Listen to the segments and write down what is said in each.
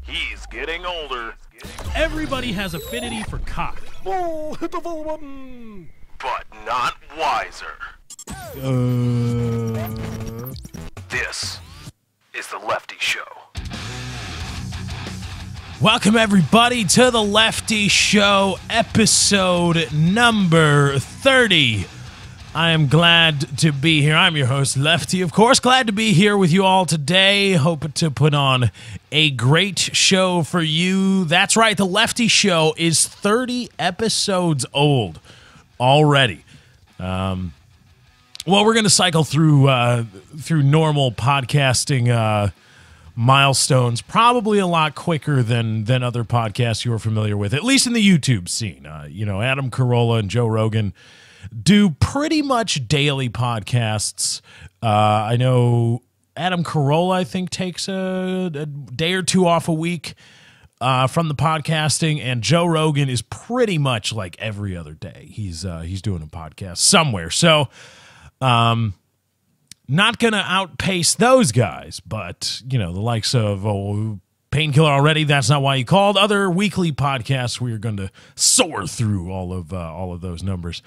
He's getting older. Everybody has affinity for cock. Oh, hit the follow button. But not wiser. This is the Lefty Show. Welcome, everybody, to the Lefty Show, episode number 30. I am glad to be here. I'm your host, Lefty, of course. Glad to be here with you all today. Hope to put on a great show for you. That's right, the Lefty Show is 30 episodes old already. Well, we're going to cycle through normal podcasting milestones probably a lot quicker than other podcasts you're familiar with, at least in the YouTube scene. Adam Carolla and Joe Rogan do pretty much daily podcasts. I know Adam Carolla, I think, takes a day or two off a week from the podcasting, and Joe Rogan is pretty much like every other day. He's doing a podcast somewhere. So, not going to outpace those guys, but, the likes of Painkiller Already, That's Not Why You Called, other weekly podcasts, we are going to soar through all of those numbers.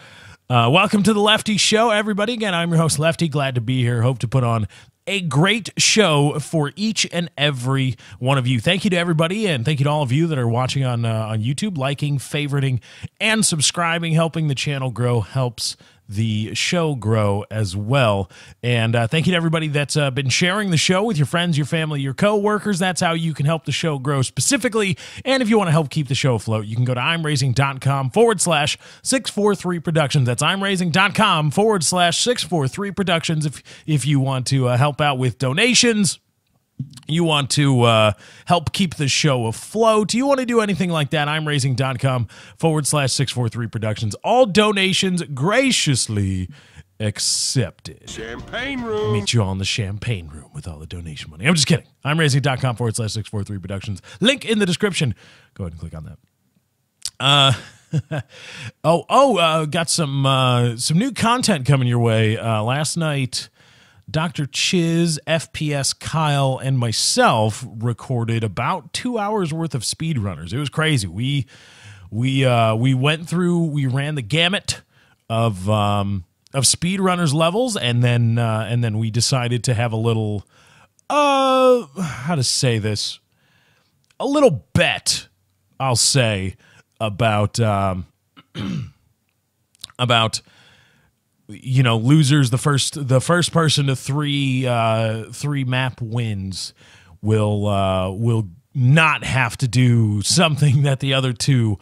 Welcome to the Lefty Show, everybody. Again, I'm your host, Lefty. Glad to be here. Hope to put on a great show for each and every one of you. Thank you to everybody, and thank you to all of you that are watching on YouTube, liking, favoriting, and subscribing. Helping the channel grow helps the show grow as well. And thank you to everybody that's been sharing the show with your friends, your family, your co-workers. That's how you can help the show grow specifically. And if you want to help keep the show afloat, you can go to imraising.com/643 productions. That's imraising.com/643 productions if you want to help out with donations. You want to help keep the show afloat. You want to do anything like that, imraising.com/643 productions. All donations graciously accepted. Champagne room. Meet you all in the champagne room with all the donation money. I'm just kidding. imraising.com/643 productions. Link in the description. Go ahead and click on that. Got some new content coming your way. Last night, Dr. Chiz, FPS Kyle, and myself recorded about 2 hours worth of speedrunners. It was crazy. We went through, we ran the gamut of speedrunners levels, and then we decided to have a little how to say this, a little bet, I'll say, about losers. The first person to three map wins will not have to do something that the other two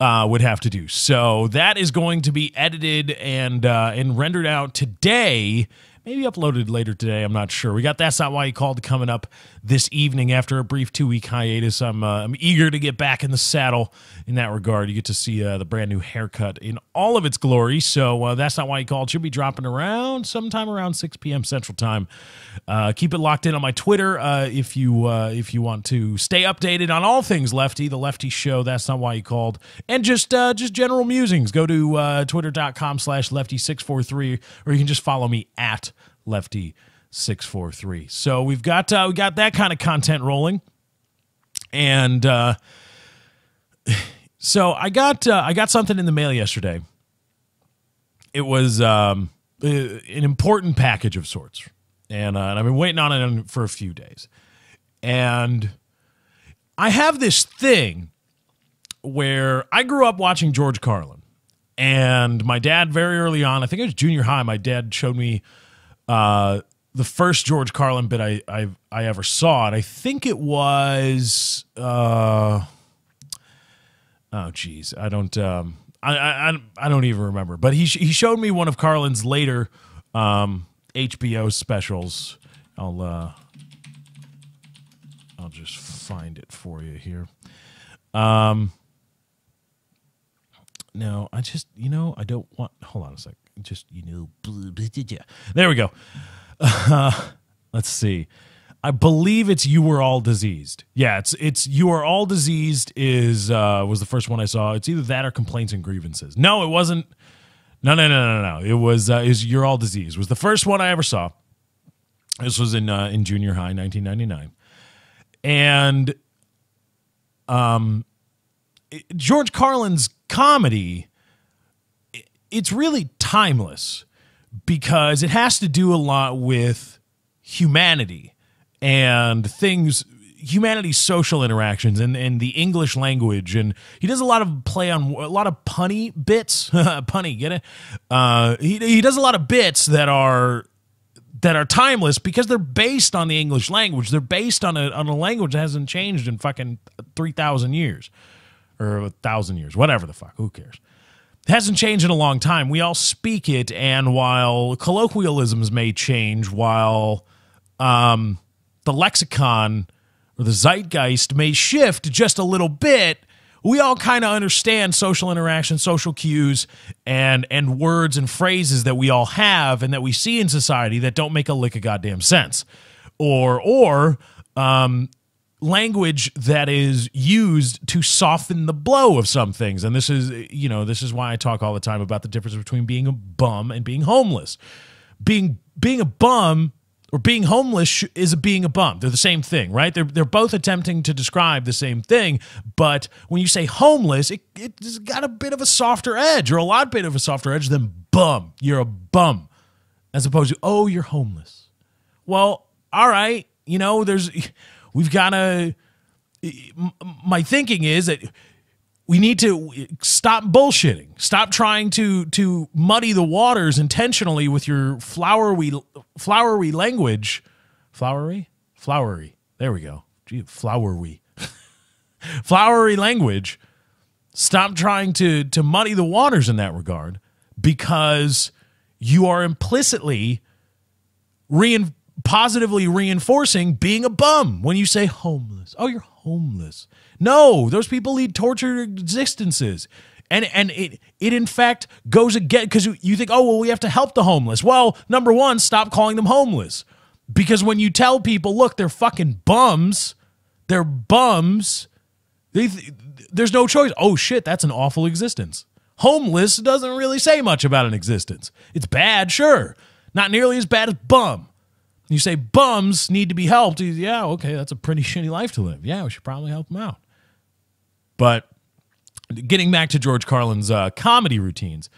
would have to do. So that is going to be edited and rendered out today. Maybe uploaded later today. I'm not sure. We got That's Not Why You Called coming up this evening after a brief 2-week hiatus. I'm eager to get back in the saddle in that regard. You get to see the brand new haircut in all of its glory. So That's Not Why You Called should be dropping sometime around 6 p.m. Central Time. Keep it locked in on my Twitter if you want to stay updated on all things Lefty, the Lefty Show, That's Not Why You Called, and just general musings. Go to twitter.com/lefty643, or you can just follow me at Lefty643. So we got that kind of content rolling, and so I got something in the mail yesterday. It was an important package of sorts, and I've been waiting on it for a few days. And I have this thing where I grew up watching George Carlin, and my dad very early on, I think it was junior high, my dad showed me the first George Carlin bit I ever saw, and I think it was oh geez, I don't even remember. But he showed me one of Carlin's later HBO specials. I'll just find it for you here. No, I just I don't want. Hold on a sec. Just there we go. Let's see. I believe it's You Were All Diseased. Yeah, it's You Are All Diseased was the first one I saw. It's either that or Complaints and Grievances. No, it wasn't. No. It was You're All Diseased. It was the first one I ever saw. This was in junior high, 1999. And George Carlin's comedy, it's really timeless because it has to do a lot with humanity and humanity's social interactions and the English language. And he does a lot of play on a lot of punny bits. Punny, get it? He does a lot of bits that are timeless because they're based on the English language. They're based on a language that hasn't changed in fucking 3,000 years or 1,000 years, whatever the fuck. Who cares? It hasn't changed in a long time. We all speak it, and while colloquialisms may change, while the lexicon or the zeitgeist may shift just a little bit, we all kind of understand social interaction, social cues, and words and phrases that we all have and that we see in society that don't make a lick of goddamn sense. Or language that is used to soften the blow of some things. And this is why I talk all the time about the difference between being a bum and being homeless. Being a bum or being homeless is being a bum. They're the same thing, right? They're both attempting to describe the same thing, but when you say homeless, it's got a bit of a softer edge, or a lot bit of a softer edge than bum. You're a bum, as opposed to, oh, you're homeless. Well, all right, we've got to. My thinking is that we need to stop bullshitting. Stop trying to muddy the waters intentionally with your flowery language. Flowery? There we go. Gee, flowery. Flowery language. Stop trying to muddy the waters in that regard, because you are implicitly positively reinforcing being a bum when you say homeless. Oh, you're homeless. No, those people lead tortured existences. And it in fact goes again, because you think, oh, well, we have to help the homeless. Well, number one, stop calling them homeless. Because when you tell people, look, they're fucking bums, there's no choice. Oh, shit, that's an awful existence. Homeless doesn't really say much about an existence. It's bad, sure. Not nearly as bad as bum. You say bums need to be helped. Yeah, okay, that's a pretty shitty life to live. Yeah, we should probably help them out. But getting back to George Carlin's comedy routines,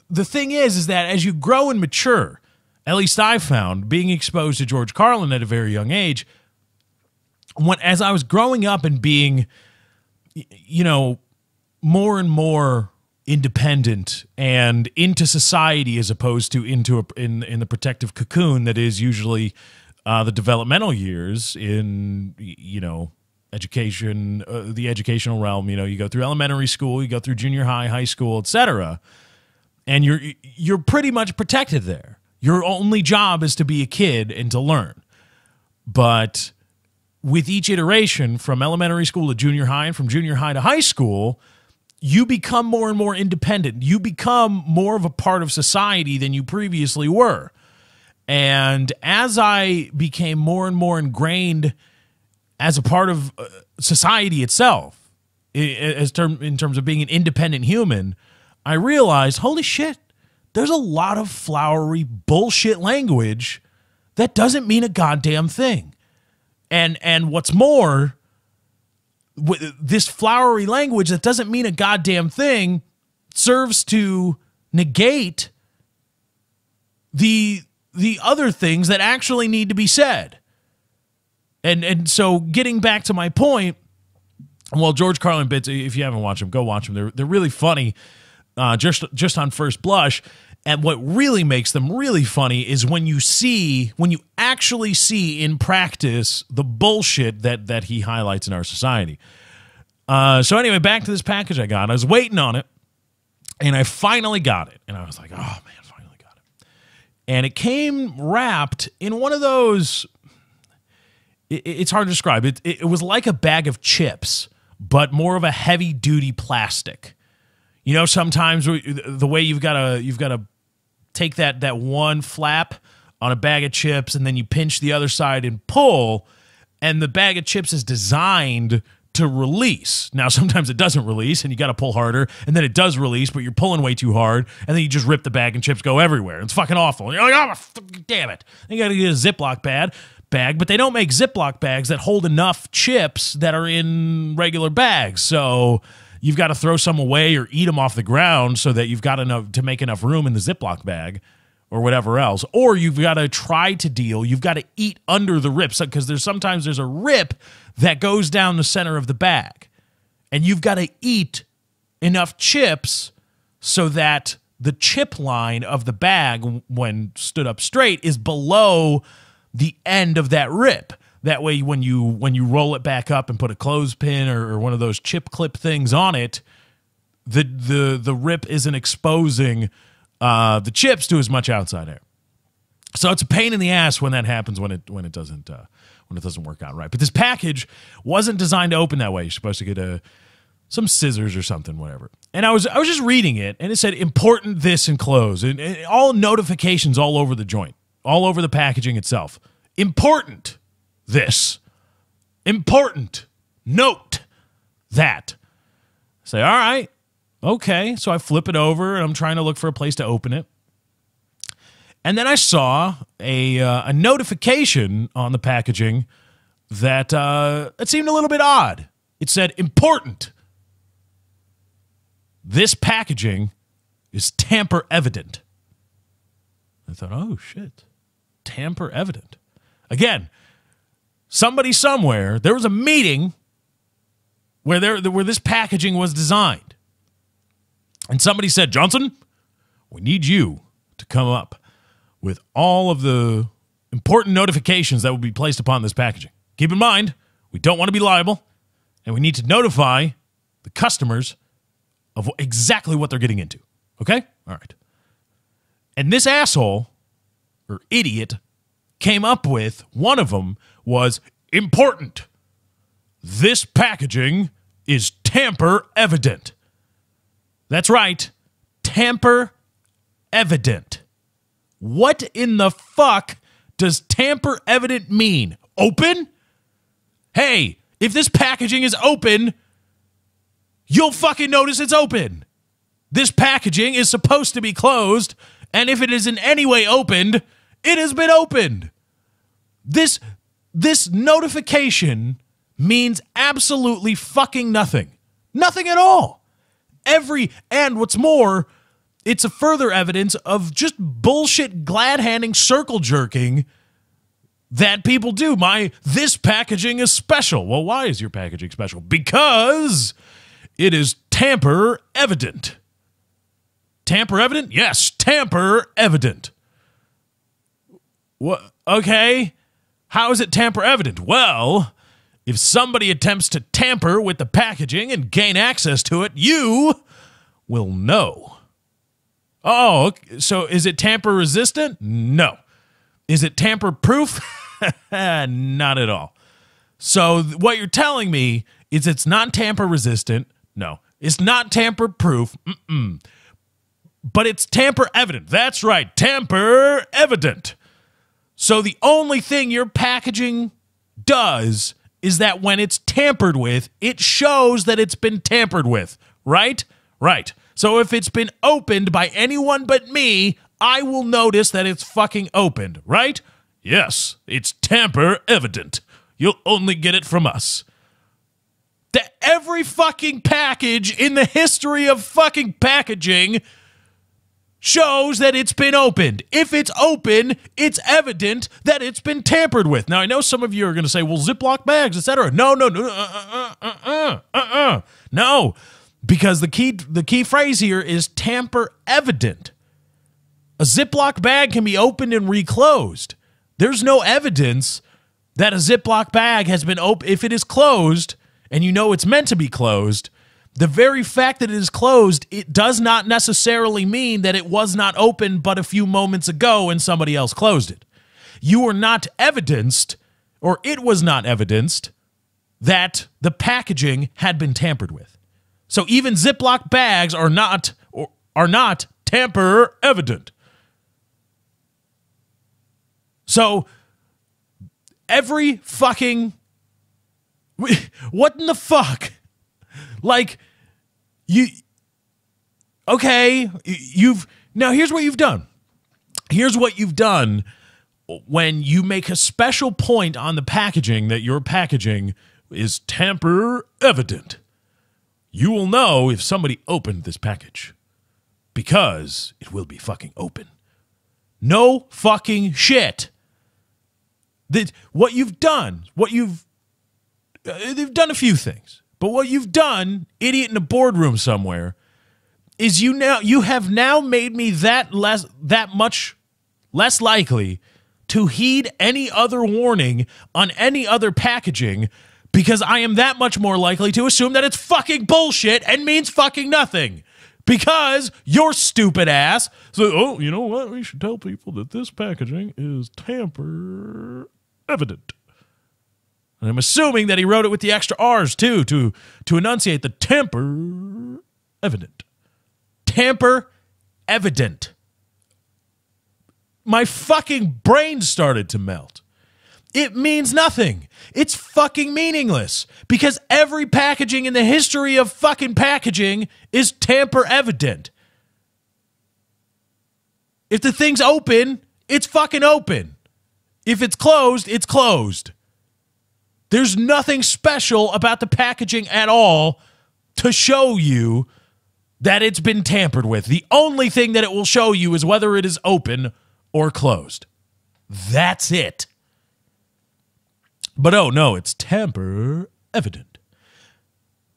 the thing is that as you grow and mature, at least I found, being exposed to George Carlin at a very young age, as I was growing up and being, more and more independent and into society, as opposed to in the protective cocoon that is usually the developmental years in education, the educational realm. You go through elementary school, you go through junior high, high school, etc., and you're pretty much protected there. Your only job is to be a kid and to learn. But with each iteration, from elementary school to junior high and from junior high to high school, you become more and more independent. You become more of a part of society than you previously were. And as I became more and more ingrained as a part of society itself, in terms of being an independent human, I realized, holy shit, there's a lot of flowery bullshit language that doesn't mean a goddamn thing. And what's more, this flowery language that doesn't mean a goddamn thing serves to negate the other things that actually need to be said. And so getting back to my point, well, George Carlin bits, if you haven't watched them, go watch them. They're really funny, just on first blush. And what really makes them really funny is when you actually see in practice the bullshit that he highlights in our society. So anyway, back to this package I got. I was waiting on it, and I finally got it. And I was like, oh, man, finally got it. And it came wrapped in one of those, it's hard to describe. It was like a bag of chips, but more of a heavy-duty plastic. Sometimes the way you've got to take that one flap on a bag of chips, and then you pinch the other side and pull, and the bag of chips is designed to release. Now, sometimes it doesn't release, and you got to pull harder, and then it does release, but you're pulling way too hard, and then you just rip the bag, and chips go everywhere. It's fucking awful. And you're like, oh, damn it. You got to get a Ziploc bag, but they don't make Ziploc bags that hold enough chips that are in regular bags. So you've got to throw some away or eat them off the ground so that you've got enough to make enough room in the Ziploc bag or whatever else. Or you've got to you've got to eat under the rips, because sometimes there's a rip that goes down the center of the bag. And you've got to eat enough chips so that the chip line of the bag, when stood up straight, is below the end of that rip. That way, when you roll it back up and put a clothespin or one of those chip clip things on it, the rip isn't exposing the chips to as much outside air. So it's a pain in the ass when that happens, when it doesn't work out right. But this package wasn't designed to open that way. You're supposed to get some scissors or something, whatever. And I was just reading it, and it said important this and close, and all notifications all over the joint, all over the packaging itself. Important this. Important. Note that. Say, all right, okay. So I flip it over, and I'm trying to look for a place to open it. And then I saw a notification on the packaging that it seemed a little bit odd. It said, important. This packaging is tamper evident. I thought, oh, shit. Tamper evident. Again, somebody somewhere, there was a meeting where this packaging was designed. And somebody said, Johnson, we need you to come up with all of the important notifications that will be placed upon this packaging. Keep in mind, we don't want to be liable, and we need to notify the customers of exactly what they're getting into. Okay? All right. And this asshole, or idiot, came up with, one of them was, important. This packaging is tamper evident. That's right. Tamper evident. What in the fuck does tamper evident mean? Open? Hey, if this packaging is open, you'll fucking notice it's open. This packaging is supposed to be closed, and if it is in any way opened, it has been opened. This notification means absolutely fucking nothing. Nothing at all. And what's more, it's a further evidence of just bullshit glad-handing circle jerking that people do. This packaging is special. Well, why is your packaging special? Because it is tamper evident. Tamper evident? Yes, tamper evident. What? Okay. How is it tamper evident? Well, if somebody attempts to tamper with the packaging and gain access to it, you will know. Oh, so is it tamper resistant? No. Is it tamper proof? Not at all. So what you're telling me is it's not tamper resistant. No. It's not tamper proof. But it's tamper evident. That's right. Tamper evident. So the only thing your packaging does is that when it's tampered with, it shows that it's been tampered with. Right? Right. So if it's been opened by anyone but me, I will notice that it's fucking opened. Right? Yes. It's tamper evident. You'll only get it from us. Every fucking package in the history of fucking packaging shows that it's been opened. If it's open, it's evident that it's been tampered with. Now, I know some of you are going to say, well, Ziploc bags, etc. No, because the key phrase here is tamper evident. A Ziploc bag can be opened and reclosed. There's no evidence that a Ziploc bag has been opened. If it is closed, and you know it's meant to be closed, the very fact that it is closed, it does not necessarily mean that it was not open but a few moments ago and somebody else closed it. You are not evidenced, or it was not evidenced, that the packaging had been tampered with. So even Ziploc bags are not tamper evident. So every fucking... What in the fuck? Like, now here's what you've done. Here's what you've done when you make a special point on the packaging that your packaging is tamper evident, you will know if somebody opened this package because it will be fucking open. No fucking shit. What you've done, they've done a few things, but what you've done, idiot in a boardroom somewhere, is you have now made me that much less likely to heed any other warning on any other packaging, because I am that much more likely to assume that it's fucking bullshit and means fucking nothing. Because your stupid ass. So, oh, you know what? We should tell people that this packaging is tamper evident. And I'm assuming that he wrote it with the extra R's too, to enunciate the tamper evident. Tamper evident. My fucking brain started to melt. It means nothing. It's fucking meaningless, because every packaging in the history of fucking packaging is tamper evident. If the thing's open, it's fucking open. If it's closed, it's closed. There's nothing special about the packaging at all to show you that it's been tampered with. The only thing that it will show you is whether it is open or closed. That's it. But oh no, it's tamper evident.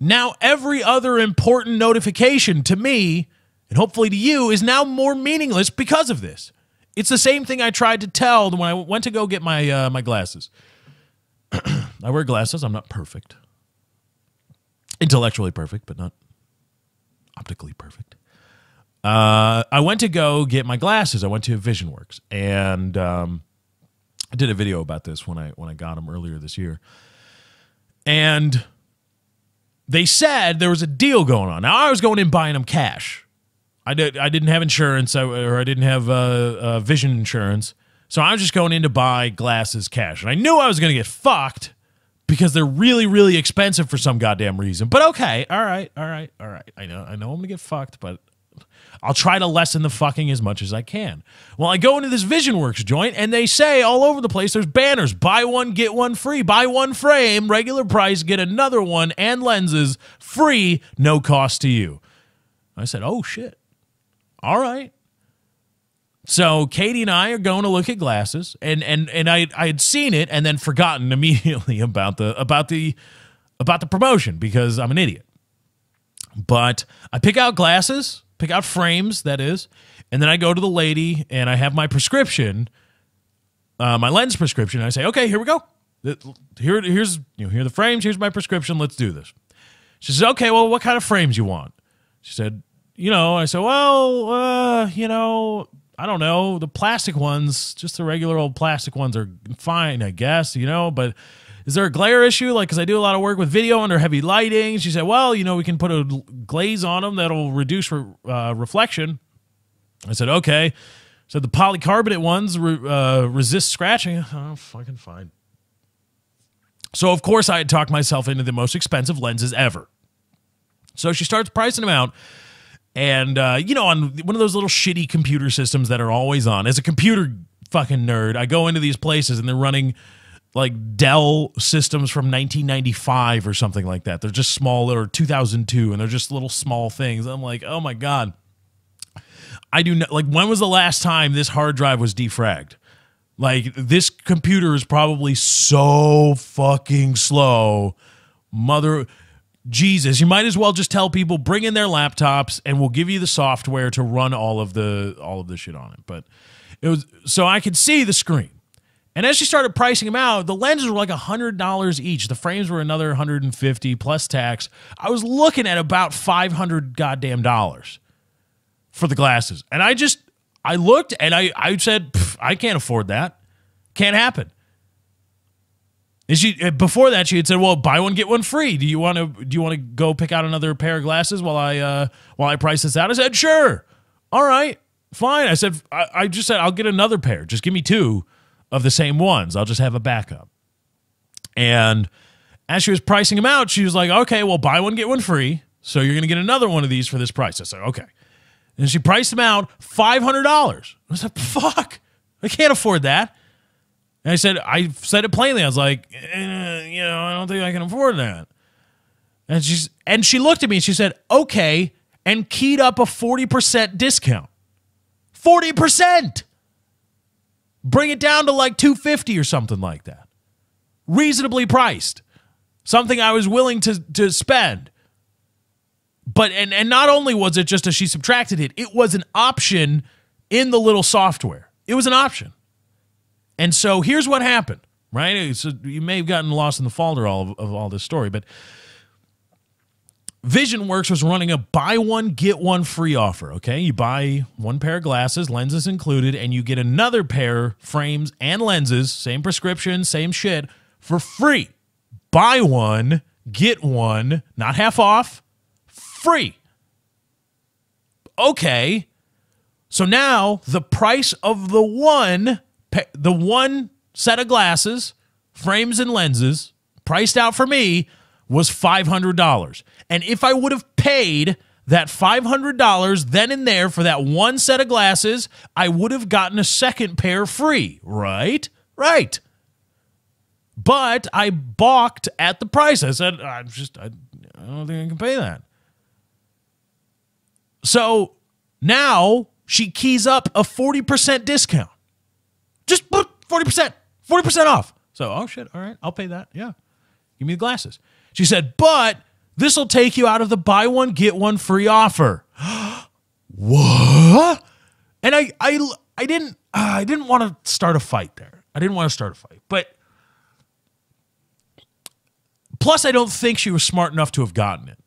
Now every other important notification to me, and hopefully to you, is now more meaningless because of this. It's the same thing I tried to tell when I went to go get my my glasses. I wear glasses. I'm not perfect. Intellectually perfect, but not optically perfect. I went to go get my glasses. I went to VisionWorks, and I did a video about this when I got them earlier this year. And they said there was a deal going on. Now, I was going in buying them cash. I didn't have insurance, or I didn't have vision insurance. So I was just going in to buy glasses cash. And I knew I was going to get fucked because they're really, really expensive for some goddamn reason. But okay, all right. I know I'm going to get fucked, but I'll try to lessen the fucking as much as I can. Well, I go into this VisionWorks joint, and they say all over the place, there's banners. Buy one, get one free. Buy one frame, regular price, get another one, and lenses, free, no cost to you. I said, oh, shit. All right. So Katie and I are going to look at glasses, and I had seen it and then forgotten immediately about the promotion because I'm an idiot. But I pick out glasses, pick out frames, that is, and then I go to the lady and I have my prescription, my lens prescription. And I say, okay, here we go. Here's here are the frames. Here's my prescription. Let's do this. She says, okay, well, what kind of frames you want? She said, I said, well, I don't know. The plastic ones, just the regular old plastic ones are fine, I guess, but is there a glare issue? Like, because I do a lot of work with video under heavy lighting. She said, well, we can put a glaze on them that'll reduce reflection. I said, okay. So the polycarbonate ones resist scratching. Oh, fucking fine. So, of course, I had talked myself into the most expensive lenses ever. So she starts pricing them out. And, on one of those little shitty computer systems that are always on, as a computer fucking nerd, I go into these places and they're running like Dell systems from 1995 or something like that. They're just small, or 2002, and they're just little small things. I'm like, oh my God. I do not, like, when was the last time this hard drive was defragged? Like, this computer is probably so fucking slow. Jesus, you might as well just tell people, bring in their laptops and we'll give you the software to run all of the shit on it. But it was, so I could see the screen. And as she started pricing them out, the lenses were like $100 each. The frames were another $150 plus tax. I was looking at about $500 goddamn dollars for the glasses. And I looked and I said, I can't afford that. Can't happen. And before that, she had said, well, buy one, get one free. Do you want to go pick out another pair of glasses while I price this out? I said, sure. All right, fine. I said, I just said, I'll get another pair. Just give me two of the same ones. I'll just have a backup. And as she was pricing them out, she was like, okay, well, buy one, get one free. So you're going to get another one of these for this price. I said, okay. And she priced them out $500. I was like, fuck, I can't afford that. And I said it plainly. I was like, I don't think I can afford that. And she looked at me and she said, okay, and keyed up a 40% discount. 40%! Bring it down to like $250 or something like that. Reasonably priced. Something I was willing to spend. But and not only was it just as she subtracted it, it was an option in the little software. It was an option. And so here's what happened, right? So you may have gotten lost in the folder of all this story, but VisionWorks was running a buy one, get one free offer, okay? You buy one pair of glasses, lenses included, and you get another pair, frames and lenses, same prescription, same shit, for free. Buy one, get one, not half off, free. Okay. So now the price of the one set of glasses, frames and lenses, priced out for me, was $500. And if I would have paid that $500 then and there for that one set of glasses, I would have gotten a second pair free, right? Right. But I balked at the price. I said, I don't think I can pay that. So now she keys up a 40% discount. Just 40%. 40% off. So, oh shit, all right, I'll pay that. Yeah. Give me the glasses. She said, but this will take you out of the buy one, get one free offer. What? And I didn't want to start a fight there. I didn't want to start a fight. But plus, I don't think she was smart enough to have gotten it.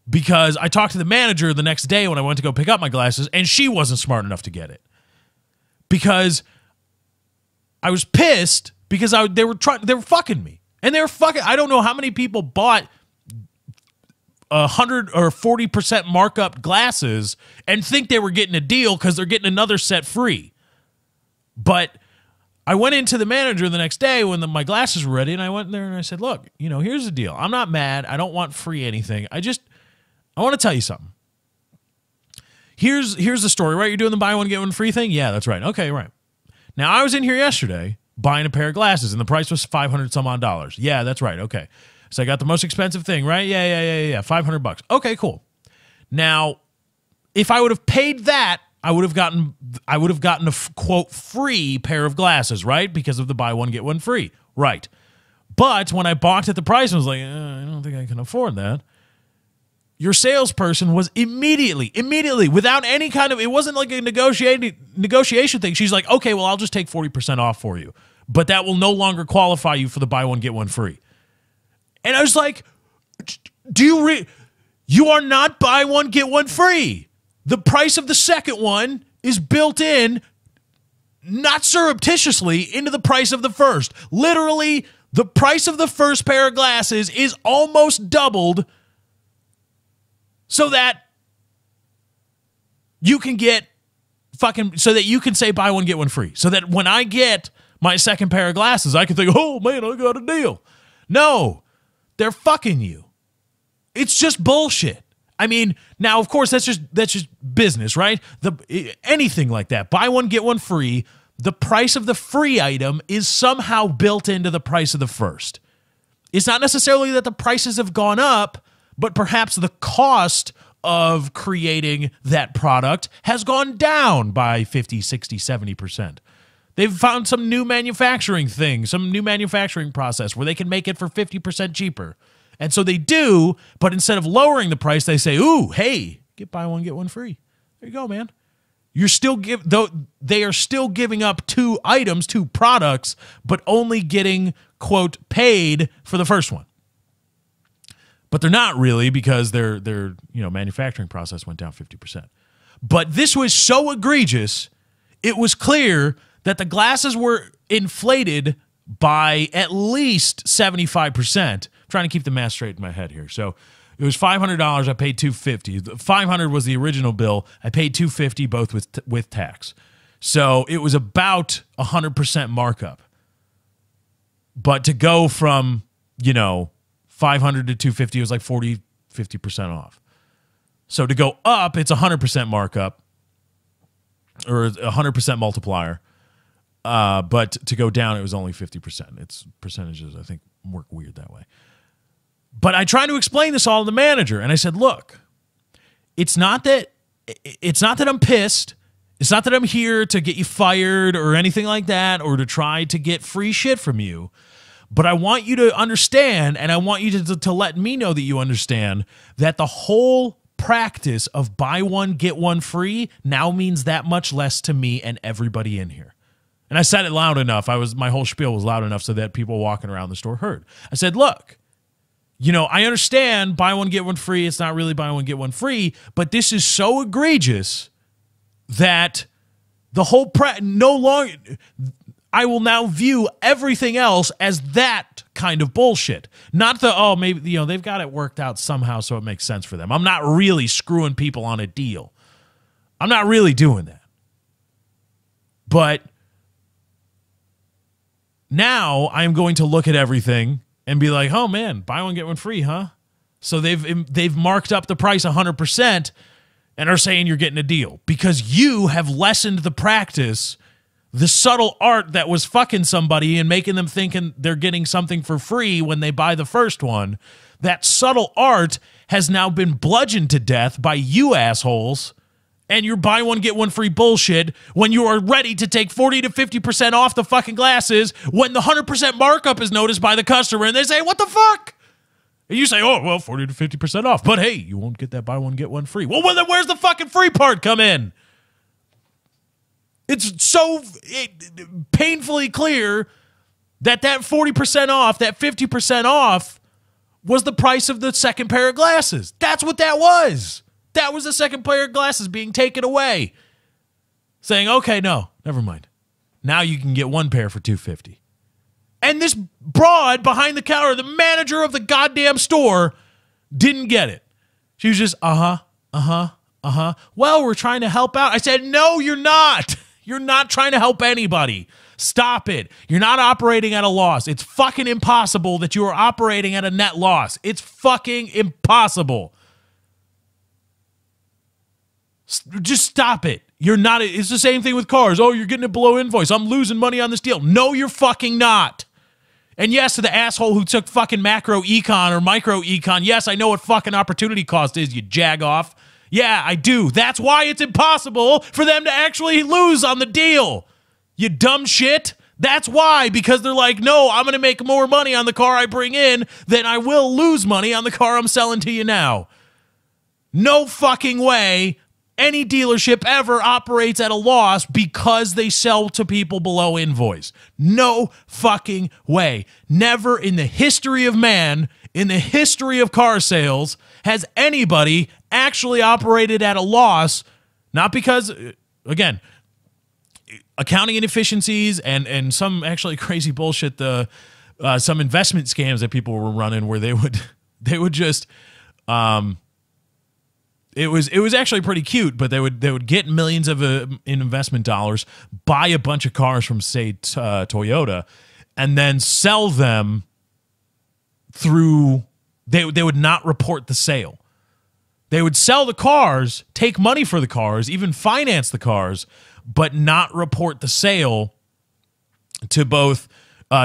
Because I talked to the manager the next day when I went to go pick up my glasses, and she wasn't smart enough to get it. Because I was pissed because they were fucking me. And they were fucking, I don't know how many people bought 100 or 40% markup glasses and think they were getting a deal because they're getting another set free. But I went into the manager the next day when my glasses were ready, and I went there and I said, look, here's the deal. I'm not mad. I don't want free anything. I want to tell you something. Here's the story, right? You're doing the buy one, get one free thing? Yeah, that's right. Okay, right. Now, I was in here yesterday buying a pair of glasses, and the price was $500 some odd dollars. Yeah, that's right. Okay. So I got the most expensive thing, right? Yeah. $500. Okay, cool. Now, if I would have paid that, I would have gotten a quote free pair of glasses, right? Because of the buy one, get one free. Right. But when I balked at the price, I was like, I don't think I can afford that. Your salesperson was immediately, without any kind of, it wasn't like a negotiation thing. She's like, okay, well, I'll just take 40% off for you. But that will no longer qualify you for the buy one, get one free. And I was like, you are not buy one, get one free. The price of the second one is built in, not surreptitiously, into the price of the first. Literally, the price of the first pair of glasses is almost doubled so that you can get so that you can say buy one, get one free. So that when I get my second pair of glasses, I can think, oh man, I got a deal. No, they're fucking you. It's just bullshit. I mean, now of course that's just business, right? Anything like that, buy one, get one free. The price of the free item is somehow built into the price of the first. It's not necessarily that the prices have gone up, but perhaps the cost of creating that product has gone down by 50, 60, 70%. They've found some new manufacturing thing, some new manufacturing process where they can make it for 50% cheaper. And so they do, but instead of lowering the price, they say, ooh, hey, get buy one, get one free. There you go, man. They are still giving up two products, but only getting, quote, paid for the first one. But they're not really, because their manufacturing process went down 50%. But this was so egregious, it was clear that the glasses were inflated by at least 75%. I'm trying to keep the math straight in my head here. So it was $500. I paid $250. $500 was the original bill. I paid $250 both with tax. So it was about 100% markup. But to go from, $500 to $250 was like 50% off. So to go up, it's 100% markup or 100% multiplier. But to go down, it was only 50%. Its percentages, I think, work weird that way. But I tried to explain this all to the manager, and I said, look, it's not that I'm pissed. It's not that I'm here to get you fired or anything like that or to try to get free shit from you. But I want you to understand, and I want you to let me know that you understand that the whole practice of buy one, get one free now means that much less to me and everybody in here. And I said it loud enough. My whole spiel was loud enough so that people walking around the store heard. I said, look, I understand buy one, get one free. It's not really buy one, get one free, but this is so egregious that the whole no longer, I will now view everything else as that kind of bullshit. Not maybe, they've got it worked out somehow so it makes sense for them. I'm not really screwing people on a deal. I'm not really doing that. But now I'm going to look at everything and be like, oh man, buy one, get one free, huh? So they've marked up the price 100% and are saying you're getting a deal because you have lessened the practice, the subtle art that was fucking somebody and making them thinking they're getting something for free when they buy the first one. That subtle art has now been bludgeoned to death by you assholes and your buy one, get one free bullshit when you are ready to take 40 to 50% off the fucking glasses when the 100% markup is noticed by the customer and they say, what the fuck? And you say, oh, well, 40 to 50% off. But hey, you won't get that buy one, get one free. Well, then where's the fucking free part come in? It's so painfully clear that 40% off, that 50% off was the price of the second pair of glasses. That's what that was. That was the second pair of glasses being taken away. Saying, okay, no, never mind. Now you can get one pair for $250. And this broad behind the counter, the manager of the goddamn store, didn't get it. She was just, well, we're trying to help out. I said, no, you're not. You're not trying to help anybody. Stop it. You're not operating at a loss. It's fucking impossible that you are operating at a net loss. It's fucking impossible. Just stop it. You're not. It's the same thing with cars. Oh, you're getting it below invoice. I'm losing money on this deal. No, you're fucking not. And yes, to the asshole who took fucking macro econ or micro econ, yes, I know what fucking opportunity cost is, you jagoff. Yeah, I do. That's why it's impossible for them to actually lose on the deal. You dumb shit. That's why, because they're like, no, I'm going to make more money on the car I bring in than I will lose money on the car I'm selling to you now. No fucking way any dealership ever operates at a loss because they sell to people below invoice. No fucking way. Never in the history of man, in the history of car sales, has anybody actually operated at a loss, not because, again, accounting inefficiencies and some actually crazy bullshit, some investment scams that people were running where they would just it was actually pretty cute, but they would get millions of in investment dollars, buy a bunch of cars from, say, Toyota, and then sell them through. They would not report the sale. They would sell the cars, take money for the cars, even finance the cars, but not report the sale to both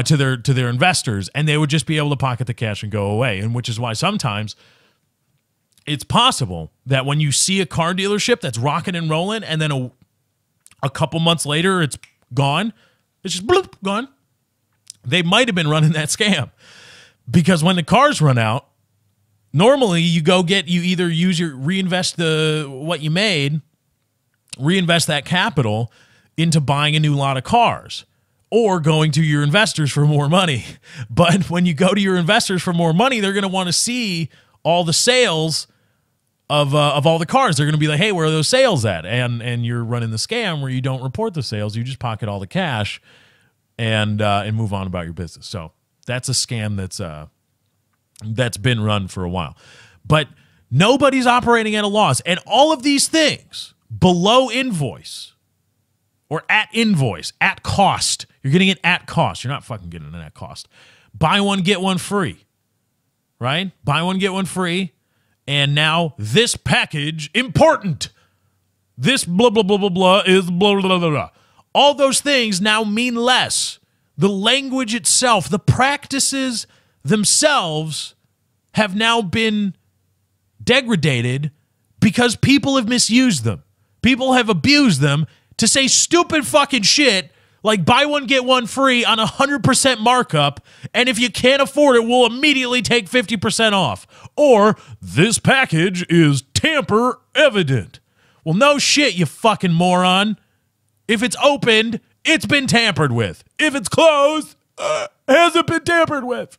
to their investors, and they would just be able to pocket the cash and go away. And which is why sometimes it's possible that when you see a car dealership that's rocking and rolling, and then a couple months later it's gone, it's just bloop, gone. They might have been running that scam, because when the cars run out, normally you either reinvest what you made, reinvest that capital into buying a new lot of cars, or going to your investors for more money. But when you go to your investors for more money, they're going to want to see all the sales of all the cars. They're going to be like, hey, where are those sales at? And you're running the scam where you don't report the sales. You just pocket all the cash and move on about your business. So that's a scam that's been run for a while. But nobody's operating at a loss. And all of these things below invoice or at invoice, at cost, you're getting it at cost. You're not fucking getting it at cost. Buy one, get one free. Right? Buy one, get one free. And now this package, important. This blah, blah, blah, blah, blah is blah, blah, blah, blah. all those things now mean less. The language itself, the practices themselves have now been degraded because people have misused them. People have abused them to say stupid fucking shit like buy one, get one free on 100% markup, and if you can't afford it, we'll immediately take 50% off. Or, this package is tamper evident. Well, no shit, you fucking moron. If it's opened, it's been tampered with. If it's closed, hasn't been tampered with.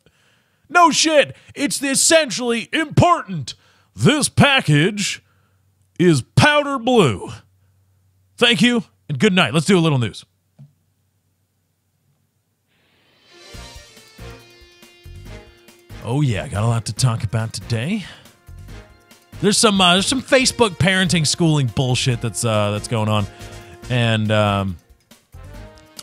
No shit. It's essentially important. This package is powder blue. Thank you, and good night. Let's do a little news. Oh yeah, got a lot to talk about today. There's some Facebook parenting schooling bullshit that's going on, and an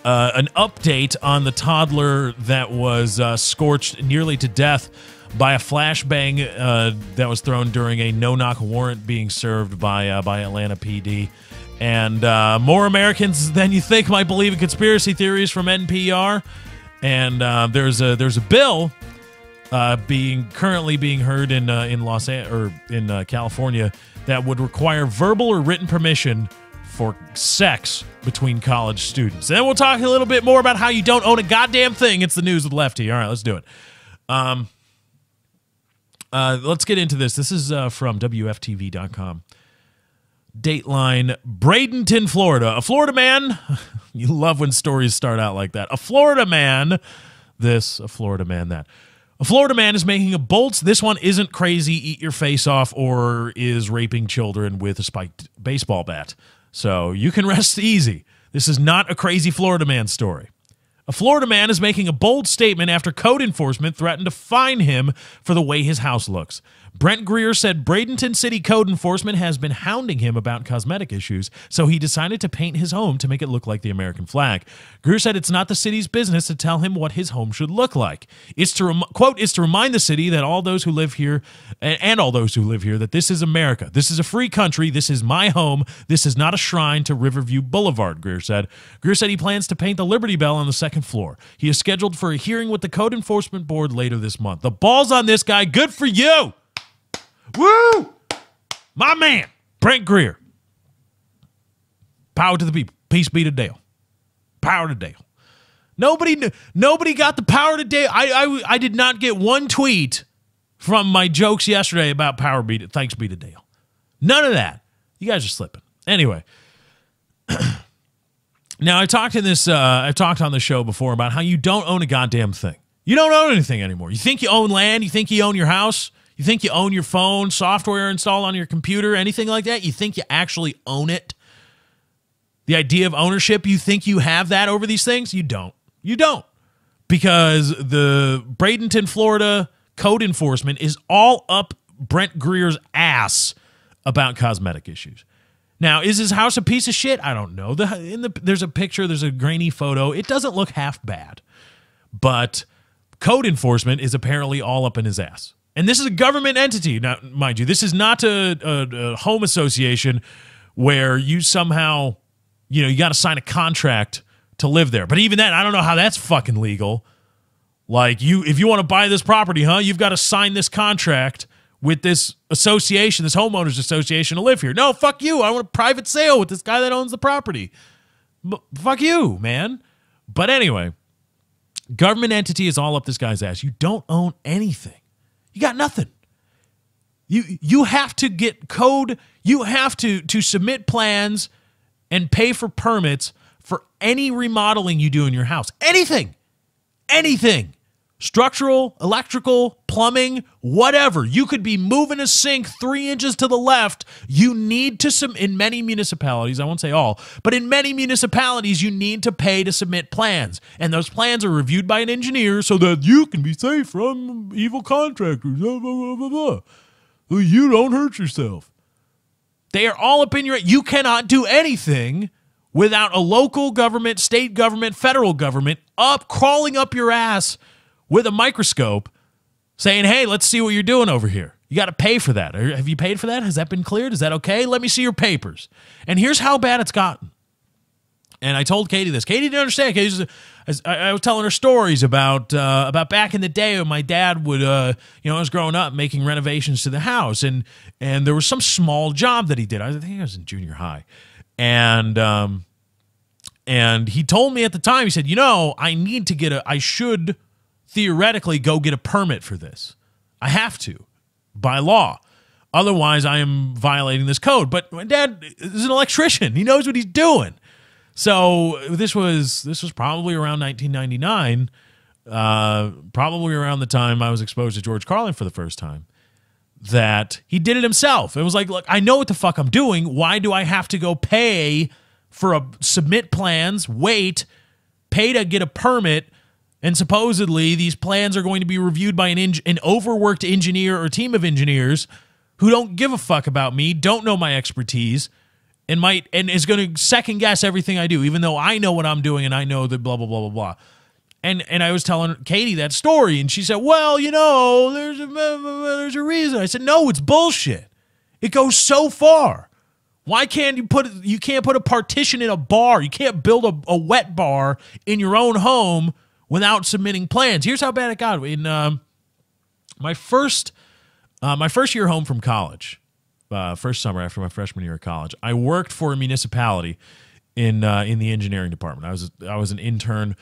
update on the toddler that was scorched nearly to death by a flashbang that was thrown during a no-knock warrant being served by Atlanta PD. And more Americans than you think might believe in conspiracy theories from NPR. And there's a bill currently being heard in California that would require verbal or written permission for sex between college students. And then we'll talk a little bit more about how you don't own a goddamn thing. It's the news with Lefty. All right, let's do it. Let's get into this. This is from WFTV.com. Dateline, Bradenton, Florida. A Florida man, you love when stories start out like that. A Florida man this, a Florida man that. A Florida man is making a bold, this one isn't crazy, eat your face off, or is raping children with a spiked baseball bat. So you can rest easy. This is not a crazy Florida man story. A Florida man is making a bold statement after code enforcement threatened to fine him for the way his house looks. Brent Greer said Bradenton City Code Enforcement has been hounding him about cosmetic issues, so he decided to paint his home to make it look like the American flag. Greer said it's not the city's business to tell him what his home should look like. It's to, quote, "It's to remind the city that all those who live here, and all those who live here, that this is America. This is a free country. This is my home. This is not a shrine to Riverview Boulevard," Greer said. Greer said he plans to paint the Liberty Bell on the second floor. He is scheduled for a hearing with the Code Enforcement Board later this month. The ball's on this guy. Good for you. Woo! My man, Brent Greer. Power to the people. Peace be to Dale. Power to Dale. Nobody got the power to Dale. I did not get one tweet from my jokes yesterday about power be to, thanks be to Dale. None of that. You guys are slipping. Anyway. Now, I've talked on the show before about how you don't own a goddamn thing. You don't own anything anymore. You think you own land. You think you own your house. You think you own your phone, software installed on your computer, anything like that? You think you actually own it? The idea of ownership, you think you have that over these things? You don't. You don't. Because the Bradenton, Florida Code Enforcement is all up Brent Greer's ass about cosmetic issues. Now, is his house a piece of shit? I don't know. There's a picture, there's a grainy photo. It doesn't look half bad. But Code Enforcement is apparently all up in his ass. And this is a government entity. Now, mind you, this is not a home association where you somehow, you got to sign a contract to live there. But even then, I don't know how that's fucking legal. Like, if you want to buy this property, you've got to sign this contract with this association, this homeowners association, to live here. No, fuck you. I want a private sale with this guy that owns the property. Fuck you, man. But anyway, government entity is all up this guy's ass. You don't own anything. You got nothing. You have to get code. You have to submit plans and pay for permits for any remodeling you do in your house. Anything. Anything. Structural, electrical, plumbing, whatever. You could be moving a sink 3 inches to the left. You need to in many municipalities, I won't say all, but in many municipalities, you need to pay to submit plans. And those plans are reviewed by an engineer so that you can be safe from evil contractors. Blah, blah, blah, blah, blah. You don't hurt yourself. They are all up in your... You cannot do anything without a local government, state government, federal government crawling up your ass with a microscope saying, hey, let's see what you're doing over here. You got to pay for that. Have you paid for that? Has that been cleared? Is that okay? Let me see your papers. And here's how bad it's gotten. And I told Katie this. Katie didn't understand. I was telling her stories about back in the day when my dad would, I was growing up making renovations to the house, and there was some small job that he did. I think I was in junior high, and he told me at the time, he said, I should theoretically go get a permit for this. I have to, by law. Otherwise, I am violating this code. But my dad is an electrician. He knows what he's doing. So this was probably around 1999, probably around the time I was exposed to George Carlin for the first time, that he did it himself. It was like, look, I know what the fuck I'm doing. Why do I have to go pay for submit plans, wait, pay to get a permit, and supposedly these plans are going to be reviewed by an overworked engineer or team of engineers who don't give a fuck about me, don't know my expertise, and is going to second guess everything I do, even though I know what I'm doing and I know that blah blah blah blah blah. And I was telling Katie that story, and she said, "Well, there's a reason." I said, "No, it's bullshit. It goes so far. Why can't you can't put a partition in a bar? You can't build a wet bar in your own home without submitting plans." Here's how bad it got. In my first year home from college. First summer after my freshman year of college, I worked for a municipality in the engineering department. I was an intern,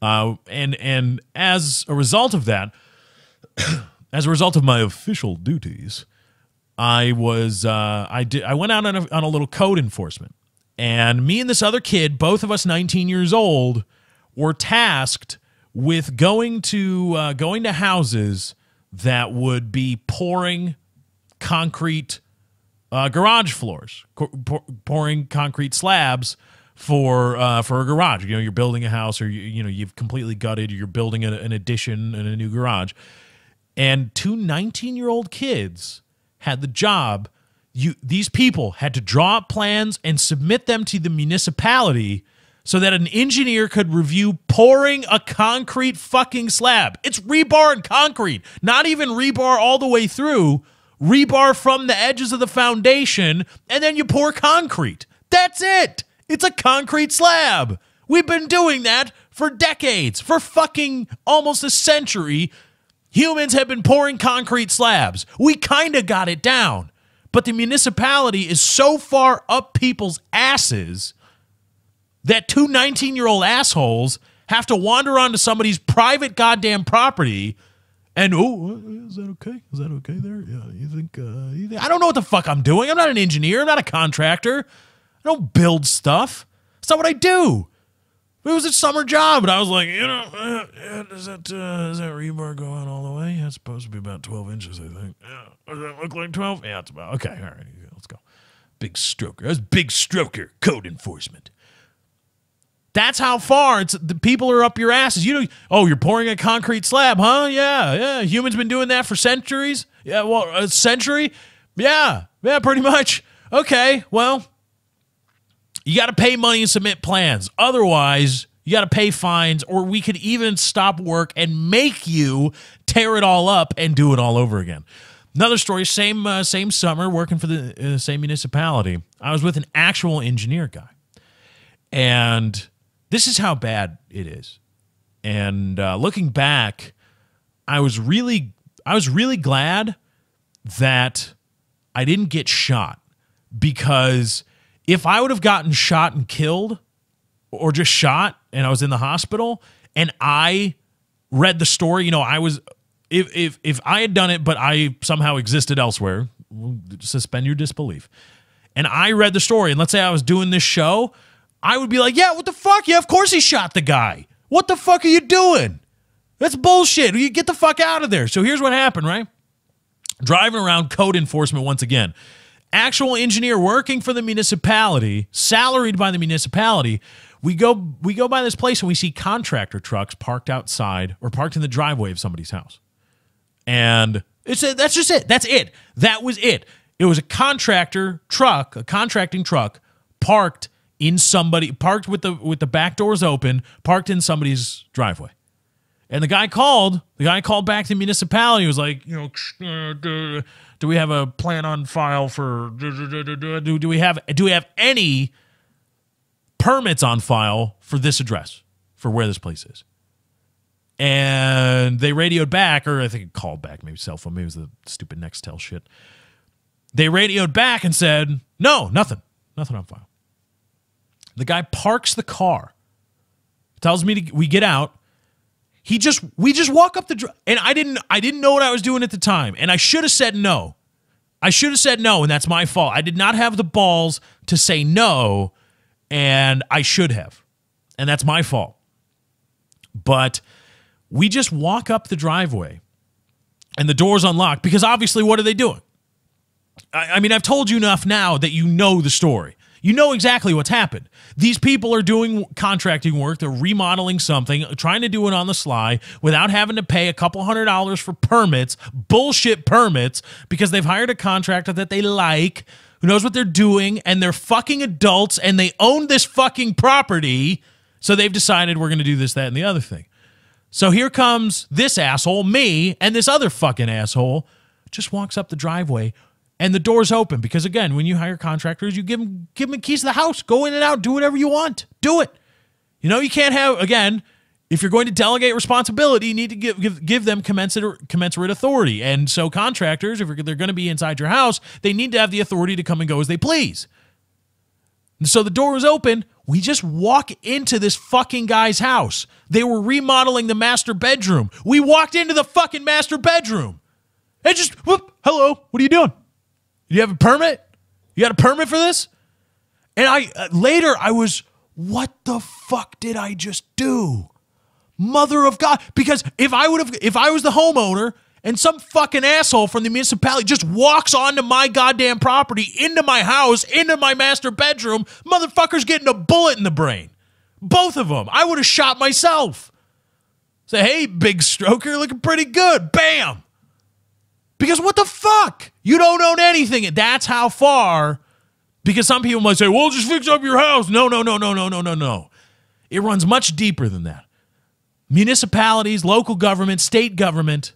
and as a result of that, as a result of my official duties, I went out on a little code enforcement, and me and this other kid, both of us 19 years old, were tasked with going to houses that would be pouring concrete garage floors, pouring concrete slabs for a garage. You're building a house, or you've completely gutted. You're building an addition and a new garage. And two 19-year-old kids had the job. These people had to draw up plans and submit them to the municipality so that an engineer could review pouring a concrete fucking slab. It's rebar and concrete, not even rebar all the way through. Rebar from the edges of the foundation, and then you pour concrete. That's it. It's a concrete slab. We've been doing that for decades. For fucking almost a century, humans have been pouring concrete slabs. We kind of got it down. But the municipality is so far up people's asses that two 19-year-old assholes have to wander onto somebody's private goddamn property and, is that okay? Is that okay there? Yeah, you think I don't know what the fuck I'm doing. I'm not an engineer. I'm not a contractor. I don't build stuff. That's not what I do. It was a summer job, and I was like, does that rebar go out all the way? Yeah, it's supposed to be about 12 inches, I think. Yeah. Does that look like 12? Yeah, it's about, okay, all right, let's go. Big stroker. That's big stroker code enforcement. That's how far the people are up your asses. You're pouring a concrete slab, huh? Yeah. Humans been doing that for centuries. Yeah, well, a century? Yeah, pretty much. Okay, well, you got to pay money and submit plans. Otherwise, you got to pay fines, or we could even stop work and make you tear it all up and do it all over again. Another story, same summer, working for the same municipality. I was with an actual engineer guy, and this is how bad it is. And looking back, I was really glad that I didn't get shot, because if I would have gotten shot and killed, or just shot and I was in the hospital and I read the story, if I had done it but I somehow existed elsewhere, suspend your disbelief, and I read the story, and let's say I was doing this show, I would be like, yeah, what the fuck? Yeah, of course he shot the guy. What the fuck are you doing? That's bullshit. You get the fuck out of there. So here's what happened, right? Driving around code enforcement once again. Actual engineer working for the municipality, salaried by the municipality. We go by this place and we see contractor trucks parked outside or parked in the driveway of somebody's house. And that's just it. That's it. That was it. It was a contracting truck parked with the back doors open, parked in somebody's driveway. And the guy called back to the municipality. He was like, do we have a plan on file for, do we have any permits on file for this address, for where this place is. And they radioed back, or I think it called back, maybe cell phone, maybe it was the stupid Nextel shit. They radioed back and said, no, nothing on file. The guy parks the car, tells me we get out. We just walk up the drive, and I didn't know what I was doing at the time, and I should have said no. And that's my fault. I did not have the balls to say no, and I should have, and that's my fault. But we just walk up the driveway, and the door's unlocked, because obviously what are they doing? I mean, I've told you enough now that you know the story. You know exactly what's happened. These people are doing contracting work. They're remodeling something, trying to do it on the sly without having to pay a couple $100 for permits, bullshit permits, because they've hired a contractor that they like, who knows what they're doing, and they're fucking adults, and they own this fucking property, so they've decided we're going to do this, that, and the other thing. So here comes this asshole, me, and this other fucking asshole just walks up the driveway, and the door's open, because, again, when you hire contractors, you give them the keys to the house. Go in and out. Do whatever you want. Do it. You know, you can't have, again, if you're going to delegate responsibility, you need to give them commensurate authority. And so contractors, if they're going to be inside your house, they need to have the authority to come and go as they please. And so the door was open. We just walk into this fucking guy's house. They were remodeling the master bedroom. We walked into the fucking master bedroom. And just, whoop, hello, what are you doing? You have a permit? You got a permit for this? And later I was, what the fuck did I just do? Mother of God. Because if I was the homeowner and some fucking asshole from the municipality just walks onto my goddamn property, into my house, into my master bedroom, motherfucker's getting a bullet in the brain. Both of them. I would have shot myself. Say, hey, big stroker, looking pretty good. Bam. Because what the fuck? You don't own anything. That's how far. Because some people might say, well, just fix up your house. No. It runs much deeper than that. Municipalities, local government, state government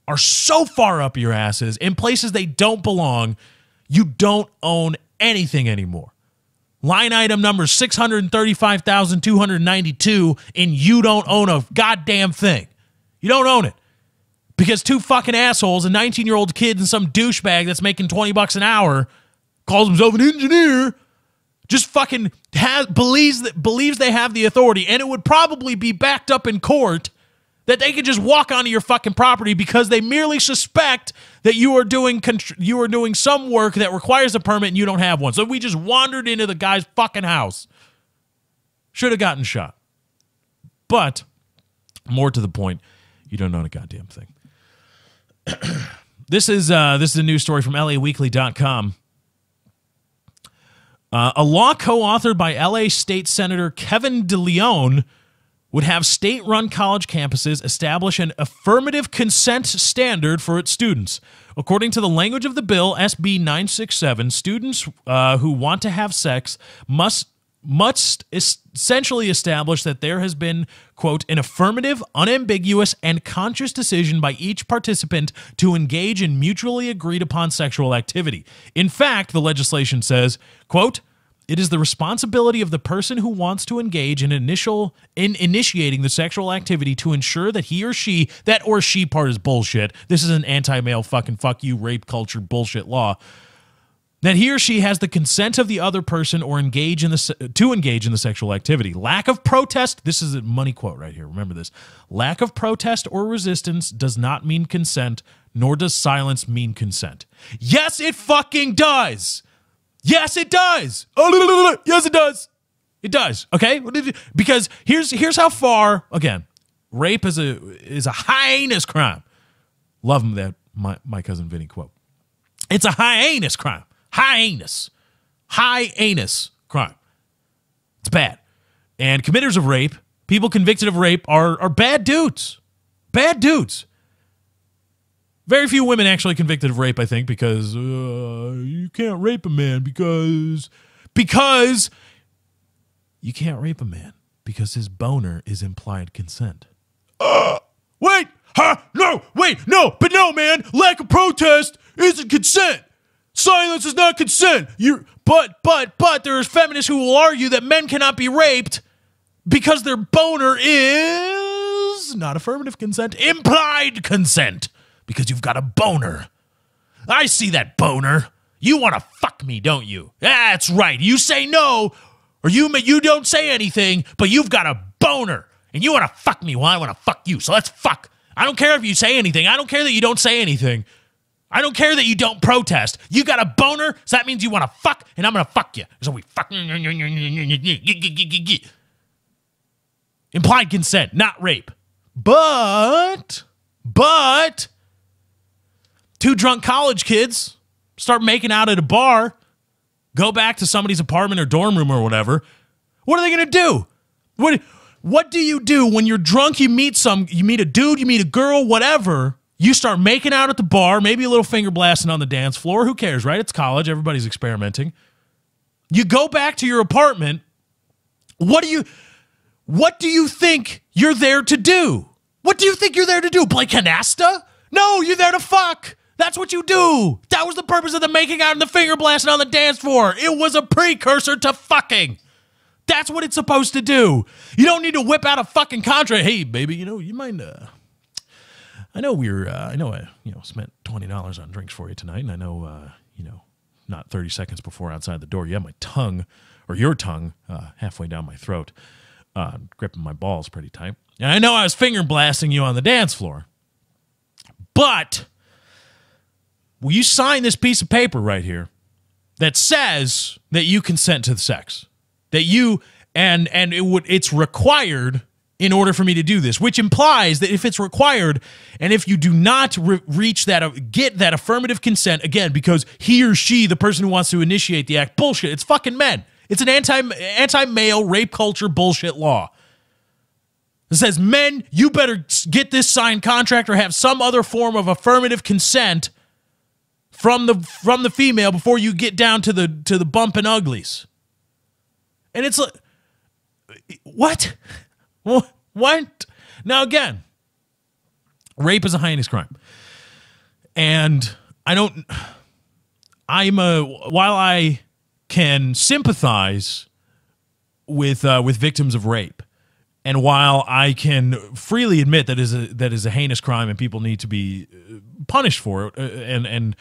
are so far up your asses in places they don't belong, you don't own anything anymore. Line item number 635,292, and you don't own a goddamn thing. You don't own it. Because two fucking assholes, a 19-year-old kid and some douchebag that's making $20 an hour, calls himself an engineer, just fucking believes they have the authority, and it would probably be backed up in court that they could just walk onto your fucking property because they merely suspect that you are doing some work that requires a permit and you don't have one. So we just wandered into the guy's fucking house. Should have gotten shot. But more to the point, you don't own a goddamn thing. This is a news story from LAweekly.com. A law co-authored by LA State Senator Kevin DeLeon would have state-run college campuses establish an affirmative consent standard for its students. According to the language of the bill, SB 967, students who want to have sex must essentially establish that there has been, quote, an affirmative, unambiguous, and conscious decision by each participant to engage in mutually agreed upon sexual activity. In fact, the legislation says, quote, it is the responsibility of the person who wants to engage in initiating the sexual activity to ensure that he or she, that or she part is bullshit. This is an anti-male fucking fuck you rape culture bullshit law. That he or she has the consent of the other person or to engage in the sexual activity. Lack of protest, this is a money quote right here, remember this. Lack of protest or resistance does not mean consent, nor does silence mean consent. Yes, it fucking does. Yes, it does. Oh, yes, it does. It does, okay? Because here's how far, again, rape is a heinous crime. Love him, that my cousin Vinny quote. It's a heinous crime. High-anus crime. It's bad. And committers of rape, people convicted of rape, are bad dudes. Bad dudes. Very few women actually convicted of rape, I think, because you can't rape a man because you can't rape a man because his boner is implied consent. Wait, no, but no, man, lack of protest isn't consent. Silence is not consent. But there are feminists who will argue that men cannot be raped because their boner is not affirmative consent, implied consent, because you've got a boner. I see that boner. You want to fuck me, don't you? That's right. You say no, or you don't say anything, but you've got a boner, and you want to fuck me. Well, I want to fuck you, so let's fuck. I don't care if you say anything. I don't care that you don't say anything. I don't care that you don't protest. You got a boner, so that means you want to fuck, and I'm going to fuck you. So we fuck. Implied consent, not rape. But, two drunk college kids start making out at a bar, go back to somebody's apartment or dorm room or whatever. What are they going to do? What do you do when you're drunk? You meet a dude, you meet a girl, whatever. You start making out at the bar, maybe a little finger blasting on the dance floor. Who cares, right? It's college. Everybody's experimenting. You go back to your apartment. What do you think you're there to do? What do you think you're there to do? Play canasta? No, you're there to fuck. That's what you do. That was the purpose of the making out and the finger blasting on the dance floor. It was a precursor to fucking. That's what it's supposed to do. You don't need to whip out a fucking contract. Hey, baby, you mind, I know I spent $20 on drinks for you tonight, and I know, not 30 seconds before outside the door, you have my tongue, or your tongue, halfway down my throat, gripping my balls pretty tight. And I know I was finger blasting you on the dance floor. But will you sign this piece of paper right here that says that you consent to the sex? That you, and it's required in order for me to do this, which implies that if it's required and if you do not get that affirmative consent, again, because he or she, the person who wants to initiate the act, bullshit, it's fucking men. It's an anti-male rape culture bullshit law. It says, men, you better get this signed contract or have some other form of affirmative consent from the female before you get down to the bumping uglies. And it's like, what? What? Now again, rape is a heinous crime. And while I can sympathize with victims of rape, and while I can freely admit that is a heinous crime and people need to be punished for it, and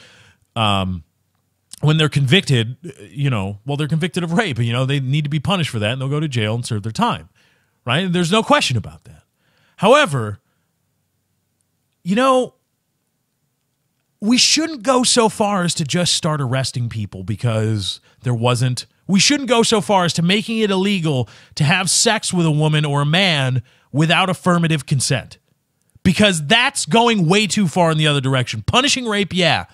when they're convicted, they're convicted of rape, they need to be punished for that, and they'll go to jail and serve their time, right? There's no question about that. However, we shouldn't go so far as to just start arresting people because we shouldn't go so far as to making it illegal to have sex with a woman or a man without affirmative consent, because that's going way too far in the other direction. Punishing rape, yeah.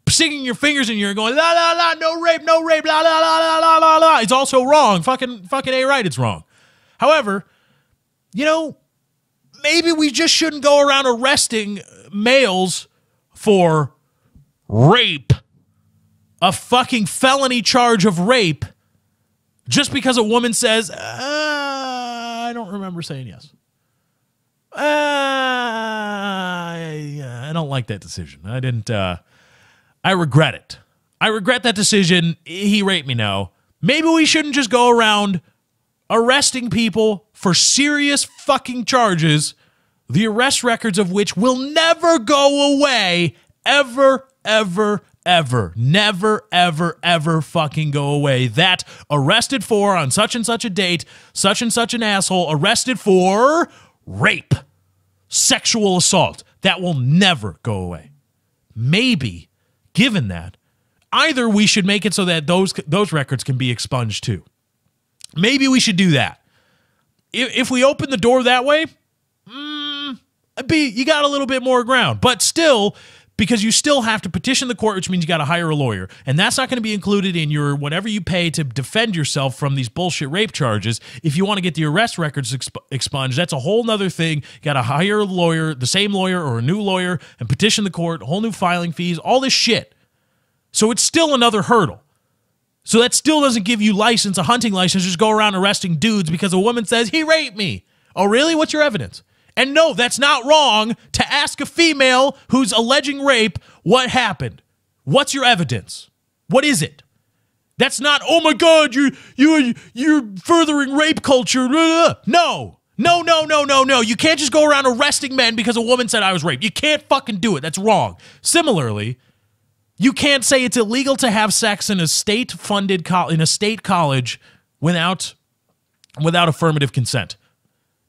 Sticking your fingers in your ear going, la, la, la, no rape, la, la, la, la, la, la, la. It's also wrong. Fucking A right, it's wrong. However, maybe we just shouldn't go around arresting males for rape, a fucking felony charge of rape, just because a woman says, I don't remember saying yes. I don't like that decision. I regret it. I regret that decision. He raped me now. Maybe we shouldn't just go around arresting people for serious fucking charges, the arrest records of which will never go away, ever, ever, ever. Never, ever, ever fucking go away. That arrested for on such and such a date, such and such an asshole, arrested for rape, sexual assault. That will never go away. Maybe, given that, either we should make it so that those records can be expunged too. Maybe we should do that. If we open the door that way, you got a little bit more ground. But still, because you still have to petition the court, which means you got to hire a lawyer. And that's not going to be included in your whatever you pay to defend yourself from these bullshit rape charges. If you want to get the arrest records expunged, that's a whole nother thing. You got to hire a lawyer, the same lawyer or a new lawyer, and petition the court, whole new filing fees, all this shit. So it's still another hurdle. So that still doesn't give you a hunting license, just go around arresting dudes because a woman says, he raped me. Oh, really? What's your evidence? And no, that's not wrong to ask a female who's alleging rape what happened. What's your evidence? What is it? That's not, oh my God, you're furthering rape culture. No. No. You can't just go around arresting men because a woman said I was raped. You can't fucking do it. That's wrong. Similarly, you can't say it's illegal to have sex in a state-funded state college without affirmative consent.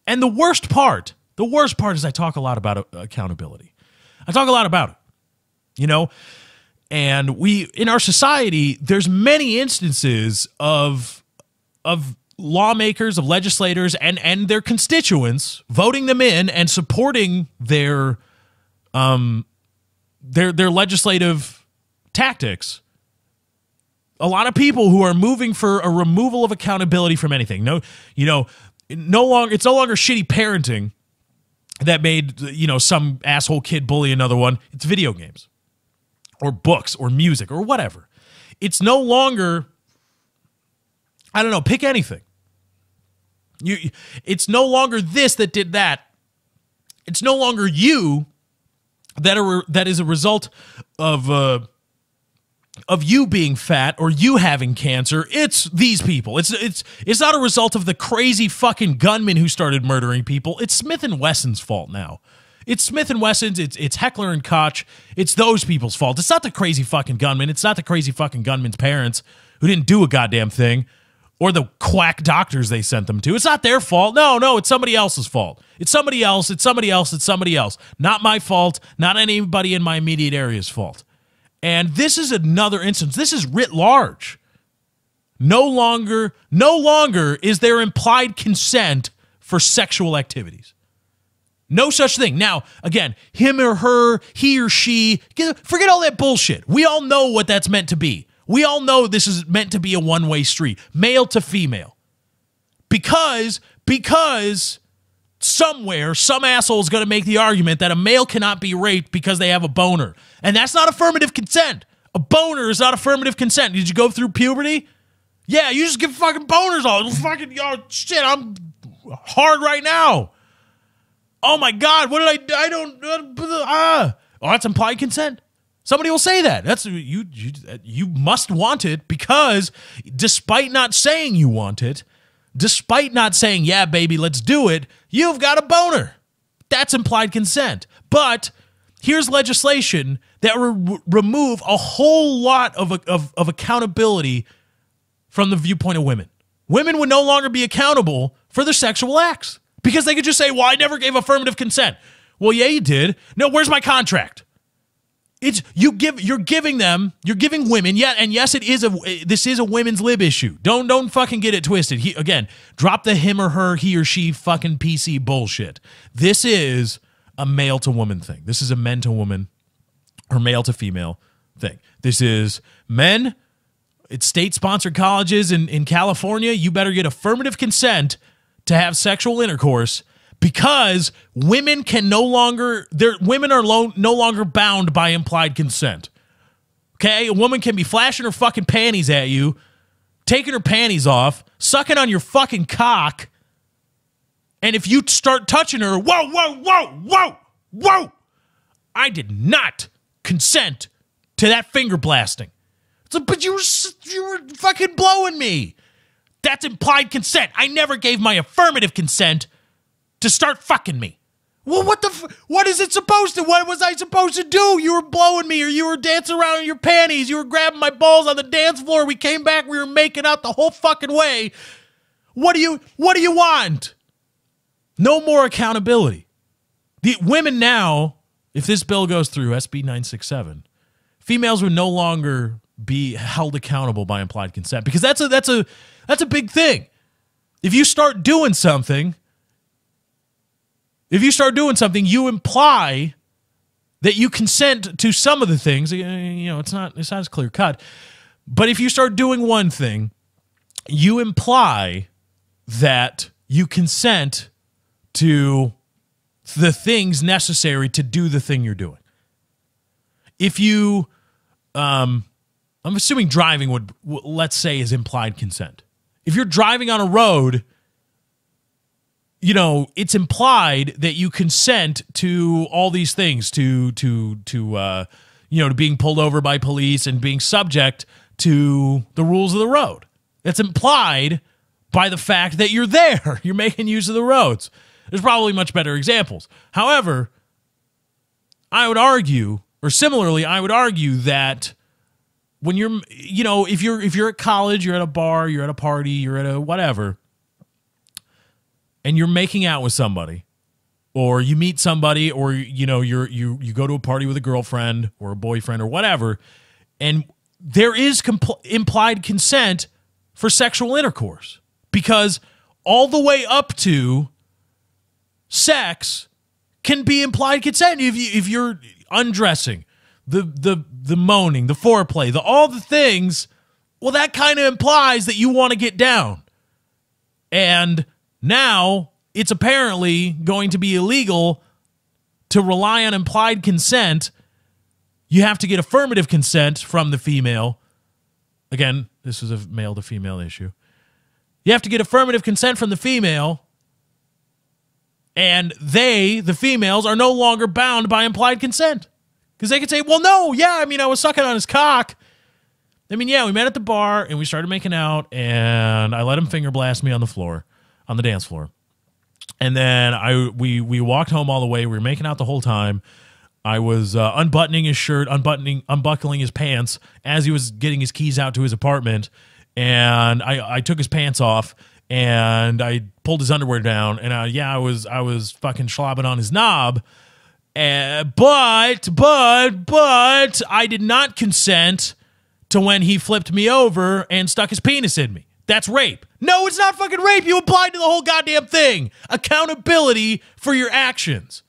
And the worst part is I talk a lot about accountability. I talk a lot about it, you know? And in our society, there's many instances of lawmakers, of legislators, and their constituents voting them in and supporting their legislative tactics. A lot of people who are moving for a removal of accountability from anything. It's no longer shitty parenting that made, some asshole kid bully another one. It's video games or books or music or whatever. It's no longer, I don't know, pick anything. It's no longer this that did that. It's no longer you that is a result of you being fat or you having cancer. It's these people. It's not a result of the crazy fucking gunman who started murdering people. It's Smith & Wesson's fault now. It's Smith & Wesson's, it's Heckler & Koch. It's those people's fault. It's not the crazy fucking gunman. It's not the crazy fucking gunman's parents who didn't do a goddamn thing or the quack doctors they sent them to. It's not their fault. No, it's somebody else's fault. It's somebody else. Not my fault. Not anybody in my immediate area's fault. And this is another instance. This is writ large. No longer is there implied consent for sexual activities. No such thing. Now, again, him or her, he or she, forget all that bullshit. We all know what that's meant to be. We all know this is meant to be a one-way street, male to female. Because somewhere, some asshole is going to make the argument that a male cannot be raped because they have a boner. And that's not affirmative consent. A boner is not affirmative consent. Did you go through puberty? Yeah, you just get fucking boners all. Fucking, shit, I'm hard right now. Oh my God, what did I don't, oh, that's implied consent. Somebody will say that. That's you must want it because despite not saying you want it, despite not saying, yeah, baby, let's do it, you've got a boner. That's implied consent. But here's legislation that will remove a whole lot of accountability from the viewpoint of women. Women would no longer be accountable for their sexual acts because they could just say, well, I never gave affirmative consent. Well, yeah, you did. No, where's my contract? You're giving women, yeah, and yes, this is a women's lib issue. Don't fucking get it twisted. Again, drop the him or her, he or she fucking PC bullshit. This is a male to woman thing. This is a men to woman or male to female thing. This is men. It's state-sponsored colleges in California. You better get affirmative consent to have sexual intercourse. Because women are no longer bound by implied consent. Okay? A woman can be flashing her fucking panties at you, taking her panties off, sucking on your fucking cock, and if you start touching her, whoa, I did not consent to that finger blasting. It's like, but you were fucking blowing me. That's implied consent. I never gave my affirmative consent to start fucking me. Well, what is it supposed to? What was I supposed to do? You were blowing me or you were dancing around in your panties. You were grabbing my balls on the dance floor. We came back. We were making out the whole fucking way. What do you want? No more accountability. The women now, if this bill goes through, SB 967, females would no longer be held accountable by implied consent because that's a big thing. If you start doing something, you imply that you consent to some of the things. It's not as clear cut. But if you start doing one thing, you imply that you consent to the things necessary to do the thing you're doing. If you, I'm assuming driving would, let's say, is implied consent. If you're driving on a road, it's implied that you consent to all these things, to being pulled over by police and being subject to the rules of the road. It's implied by the fact that you're there. You're making use of the roads. There's probably much better examples. However, I would argue, or similarly, I would argue that when you're, if you're at college, you're at a bar, you're at a party, you're at a whatever, and you're making out with somebody, or you meet somebody, or you go to a party with a girlfriend or a boyfriend or whatever, and there is implied consent for sexual intercourse, because all the way up to sex can be implied consent. If you're undressing, the moaning, the foreplay, all the things, well, that kind of implies that you want to get down. And now it's apparently going to be illegal to rely on implied consent. You have to get affirmative consent from the female. Again, this is a male to female issue. You have to get affirmative consent from the female, and the females, are no longer bound by implied consent. Because they could say, well, no, yeah, I was sucking on his cock. We met at the bar, and we started making out, and I let him finger blast me on the dance floor. And then we walked home all the way. We were making out the whole time. I was unbuttoning his shirt, unbuckling his pants as he was getting his keys out to his apartment. And I took his pants off, and I pulled his underwear down. And I was fucking slobbing on his knob. But I did not consent to when he flipped me over and stuck his penis in me. That's rape. No, it's not fucking rape. You applied to the whole goddamn thing. Accountability for your actions.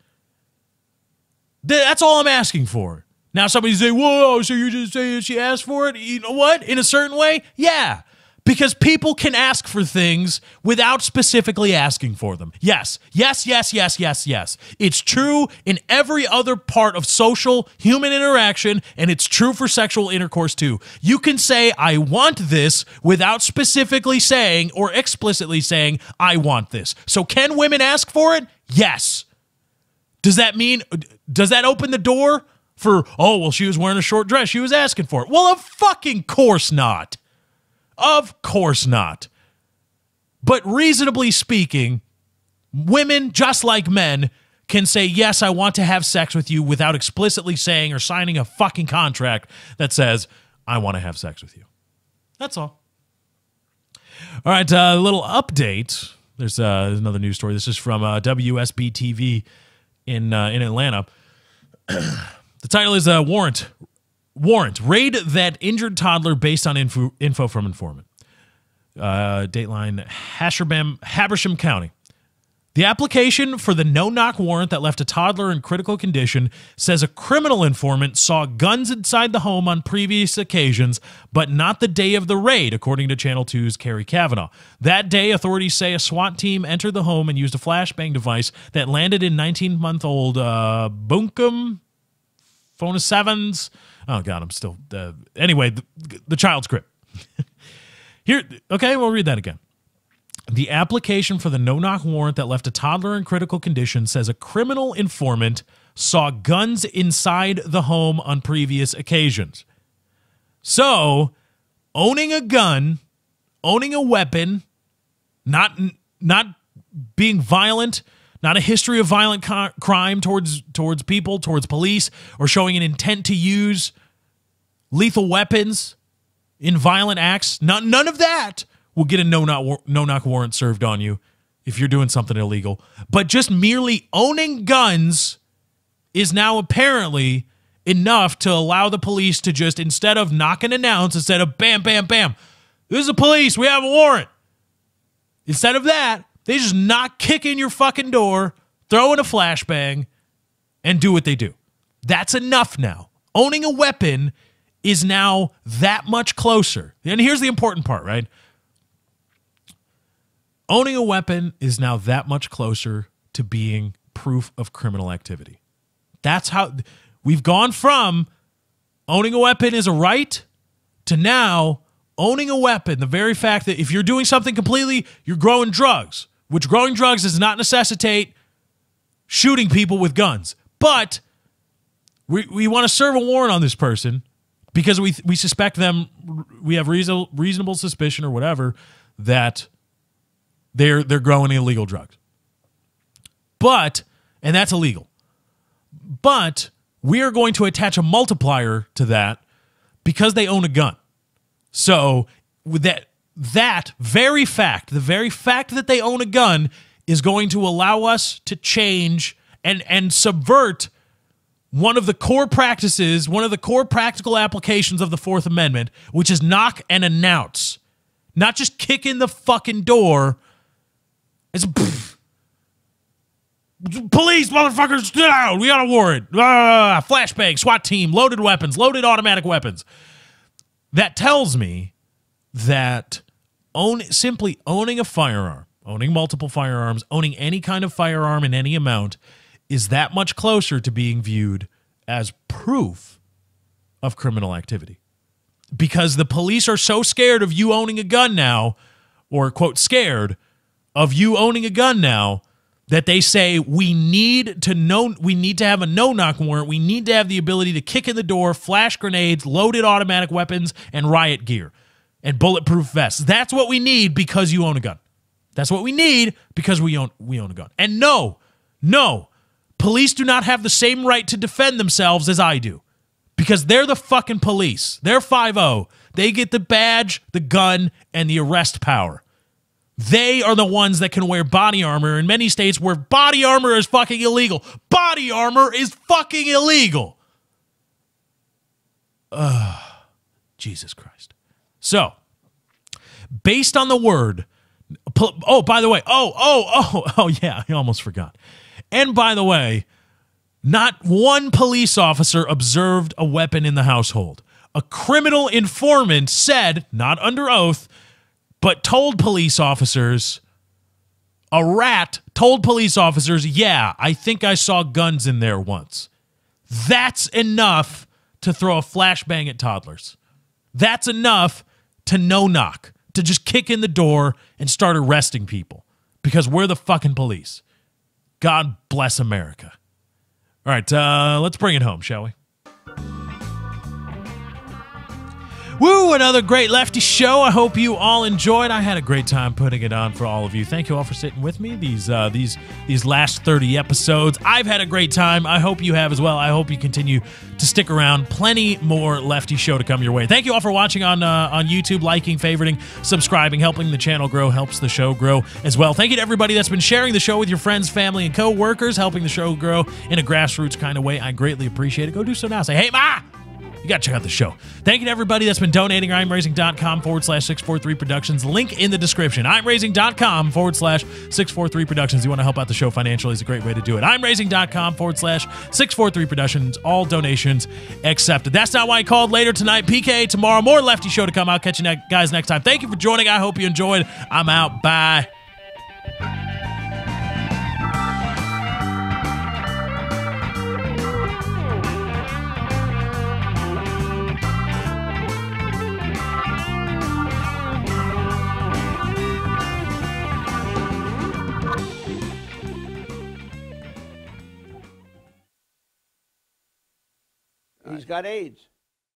That's all I'm asking for. Now somebody say, whoa, so you're just saying she asked for it? You know what? In a certain way? Yeah. Because people can ask for things without specifically asking for them. Yes. It's true in every other part of social human interaction, and it's true for sexual intercourse too. You can say, I want this, without specifically saying or explicitly saying, I want this. So can women ask for it? Yes. Does that open the door for, oh, well, she was wearing a short dress, she was asking for it? Well, of fucking course not. Of course not. But reasonably speaking, women, just like men, can say, yes, I want to have sex with you, without explicitly saying or signing a fucking contract that says, I want to have sex with you. That's all. All right, a little update. There's another news story. This is from WSB TV in Atlanta. The title is Warrant. Raid that injured toddler based on info from informant. Dateline, Habersham County. The application for the no-knock warrant that left a toddler in critical condition says a criminal informant saw guns inside the home on previous occasions, but not the day of the raid, according to Channel 2's Carrie Kavanaugh. That day, authorities say a SWAT team entered the home and used a flashbang device that landed in 19-month-old Bunkum Phone 7's. Oh, God, I'm still... anyway, the child's crib. Here, okay, we'll read that again. The application for the no-knock warrant that left a toddler in critical condition says a criminal informant saw guns inside the home on previous occasions. So, owning a gun, owning a weapon, not being violent, not a history of violent crime towards people, towards police, or showing an intent to use lethal weapons in violent acts. None of that will get a no-knock warrant served on you if you're doing something illegal. But just merely owning guns is now apparently enough to allow the police to just, instead of knock and announce, instead of bam, bam, bam, this is the police, we have a warrant. Instead of that, they just kick in your fucking door, throw in a flashbang, and do what they do. That's enough now. Owning a weapon is now that much closer. And here's the important part, right? Owning a weapon is now that much closer to being proof of criminal activity. That's how we've gone from owning a weapon is a right to now owning a weapon. The very fact that if you're doing something completely, you're growing drugs, which growing drugs does not necessitate shooting people with guns. But we want to serve a warrant on this person because we suspect them, we have reasonable suspicion or whatever that they're growing illegal drugs. But, and that's illegal. But we are going to attach a multiplier to that because they own a gun. So with that very fact, the very fact that they own a gun is going to allow us to change and subvert one of the core practices, one of the core practical applications of the Fourth Amendment, which is knock and announce. Not just kick in the fucking door. It's police, motherfuckers, get out. We got a warrant. Flashbang, SWAT team, loaded weapons, loaded automatic weapons. That tells me that simply owning a firearm, owning multiple firearms, owning any kind of firearm in any amount is that much closer to being viewed as proof of criminal activity. Because the police are so scared of you owning a gun now, or, quote, scared of you owning a gun now, that they say we need to have a no-knock warrant. We need to have the ability to kick in the door, flash grenades, loaded automatic weapons, and riot gear, and bulletproof vests. That's what we need because you own a gun. That's what we need because we own a gun. And no, police do not have the same right to defend themselves as I do. Because they're the fucking police. They're 5-0. They get the badge, the gun, and the arrest power. They are the ones that can wear body armor in many states where body armor is fucking illegal. Body armor is fucking illegal. Jesus Christ. So, based on the word... Oh, by the way. Yeah, I almost forgot. And by the way... Not one police officer observed a weapon in the household. A criminal informant said, not under oath, but told police officers, a rat told police officers, yeah, I think I saw guns in there once. That's enough to throw a flashbang at toddlers. That's enough to no-knock, to just kick in the door and start arresting people because we're the fucking police. God bless America. All right, let's bring it home, shall we? Woo, another great Lefty show. I hope you all enjoyed. I had a great time putting it on for all of you. Thank you all for sitting with me these last 30 episodes. I've had a great time. I hope you have as well. I hope you continue to stick around. Plenty more Lefty show to come your way. Thank you all for watching on YouTube, liking, favoriting, subscribing, helping the channel grow, helps the show grow as well. Thank you to everybody that's been sharing the show with your friends, family, and co-workers, helping the show grow in a grassroots kind of way. I greatly appreciate it. Go do so now. Say, hey, Ma! You got to check out the show. Thank you to everybody that's been donating. I'mRaising.com/643 Productions. Link in the description. I'mRaising.com/643 Productions. You want to help out the show financially is a great way to do it. I'mRaising.com/643 Productions. All donations accepted. That's not why I called. Later tonight. PK tomorrow. More Lefty show to come. I'll catch you guys next time. Thank you for joining. I hope you enjoyed. I'm out. Bye. He's got AIDS.